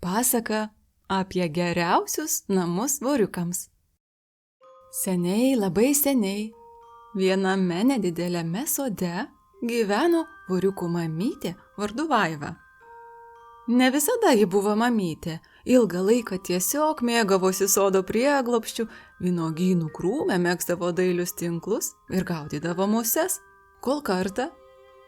Pasaka apie geriausius namus voriukams. Seniai, labai seniai, viename nedideliame sode gyveno voriukų mamytė vardu Vaiva. Ne visada ji buvo mamytė, ilgą laiką tiesiog mėgavosi sodo prieglobsčiu, vynuogynų krūme megzdavo dailius tinklus ir gaudydavo muses, kol kartą,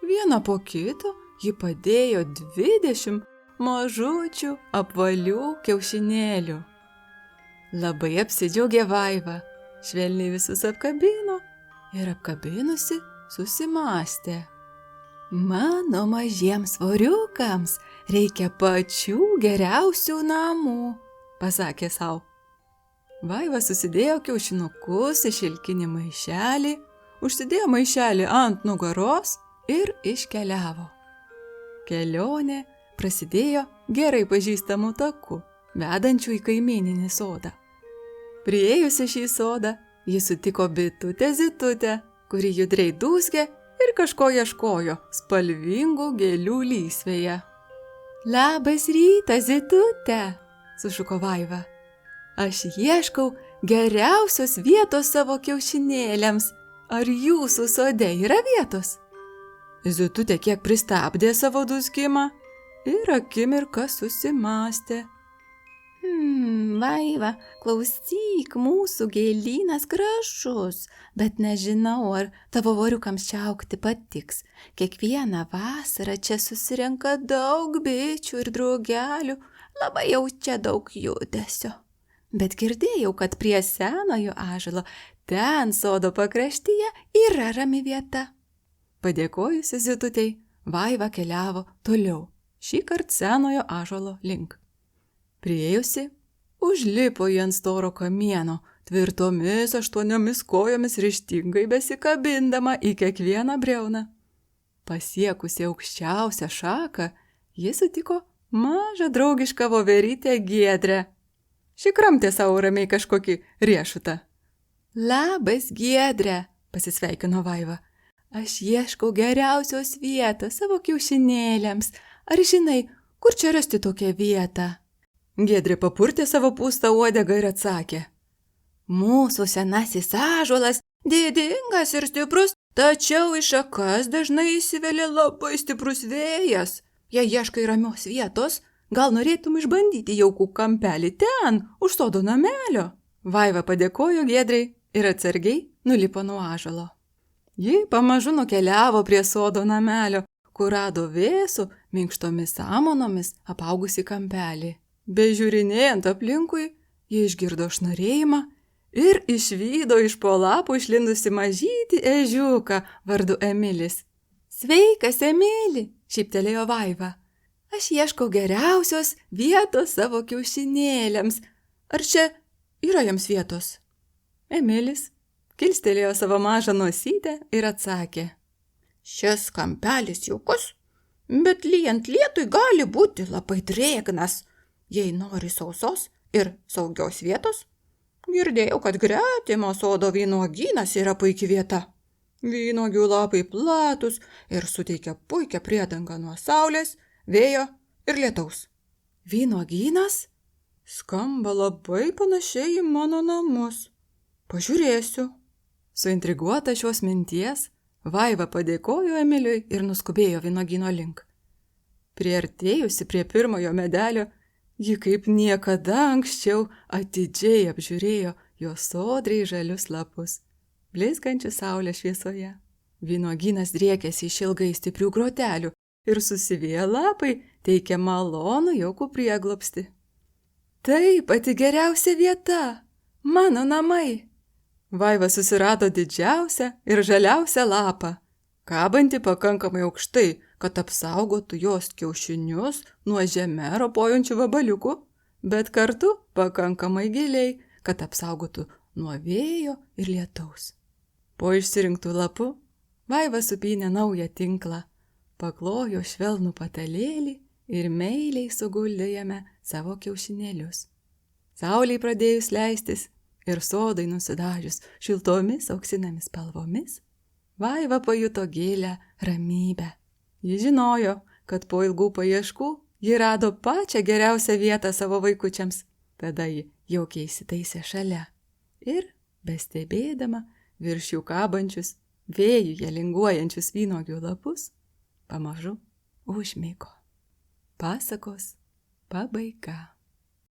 vieną po kito, ji padėjo 20 mažučių apvalių kiaušinėlių. Labai apsidžiaugė Vaiva, švelniai visus apkabino ir apkabinusi susimąstė. Mano mažiems voriukams reikia pačių geriausių namų, pasakė sau. Vaiva susidėjo kiaušinukus į šilkinį maišelį, užsidėjo maišelį ant nugaros ir iškeliavo. Kelionė prasidėjo gerai pažįstamų takų, vedančių į kaimyninį sodą. Priėjusi šį sodą, ji sutiko bitutę Zitutę, kuri judriai dūzgė ir kažko ieškojo spalvingų gėlių lysvėje. Labas rytas, Zitute, sušuko Vaiva. Aš ieškau geriausios vietos savo kiaušinėliams. Ar jūsų sode yra vietos? Zitutė kiek pristabdė savo dūzgimą ir akimirką susimąstė. Vaiva, klausyk, mūsų gėlynas gražus, bet nežinau, ar tavo voriukams čia augti patiks. Kiekvieną vasarą čia susirenka daug bičių ir drugelių, labai jau čia daug judesio. Bet girdėjau, kad prie senojo ąžuolo, ten sodo pakraštyje, yra rami vieta. Padėkojusi Zitutei, Vaiva keliavo toliau, šįkart senojo ąžuolo link. Priėjusi, užlipo į ant storo kamieno, tvirtomis 8 kojomis ryžtingai besikabindama į kiekvieną briauną. Pasiekusi aukščiausią šaką, ji sutiko mažą draugišką voverytę Giedrę. Ši kramtė savo ramiai kažkokį riešutą. Labas, Giedre, pasisveikino Vaiva. Aš ieškau geriausios vietos savo kiaušinėliams. Ar žinai, kur čia rasti tokią vietą? Giedrė papurtė savo pūstą uodegą ir atsakė. Mūsų senasis ąžuolas didingas ir stiprus, tačiau į šakas dažnai įsivelia labai stiprus vėjas. Jei ieškai ramios vietos, gal norėtum išbandyti jaukų kampelį ten, už sodo namelio? Vaiva padėkojo Giedrei ir atsargiai nulipo nuo ąžuolo. Ji pamažu nukeliavo prie sodo namelio, kur rado vėsų minkštomis samanomis apaugusi kampelį. Bežiūrinėjant aplinkui, ji išgirdo šnarėjimą ir išvydo iš po lapų išlindusi mažytį ežiuką vardu Emilis. Sveikas, Emili, šyptelėjo Vaiva. Aš ieškau geriausios vietos savo kiaušinėliams. Ar čia yra jiems vietos? Emilis kilstelėjo savo mažą nosytę ir atsakė. Šis kampelis jaukus, bet lyjant lietui gali būti labai drėgnas. Jei nori sausos ir saugios vietos, girdėjau, kad gretimo sodo vynuogynas yra puiki vieta. Vynuogių lapai platus ir suteikia puikią priedangą nuo saulės, vėjo ir lietaus. Vynuogynas? Skamba labai panašiai į mano namus. Pažiūrėsiu. Suintriguota šios minties, Vaiva padėkojo Emiliui ir nuskubėjo vynuogyno link. Priartėjusi prie pirmojo medelio, ji kaip niekada anksčiau atidžiai apžiūrėjo jo sodriai žalius lapus, blizgančius saulės šviesoje. Vynuogynas driekėsi išilgai stiprių grotelių ir susivėję lapai teikė malonų jaukų prieglobstį. Tai pati geriausia vieta, mano namai. Vaiva susirado didžiausią ir žaliausią lapą, kabantį pakankamai aukštai, kad apsaugotų jos kiaušinius nuo žeme ropojančių vabaliukų, bet kartu pakankamai giliai, kad apsaugotų nuo vėjo ir lietaus. Po išsirinktų lapų, Vaiva supynė naują tinklą, paklojo švelnų patalėlį ir meiliai suguldė jame savo kiaušinėlius. Saulei pradėjus leistis ir sodai nusidažius šiltomis auksinėmis spalvomis, Vaiva pajuto gilią ramybę. Ji žinojo, kad po ilgų paieškų Ji rado pačią geriausią vietą savo vaikučiams. Tada ji jaukiai įsitaisė šalia ir, bestebėdama virš jų kabančius, vėjuje linguojančius vynuogių lapus, pamažu užmigo. Pasakos pabaiga.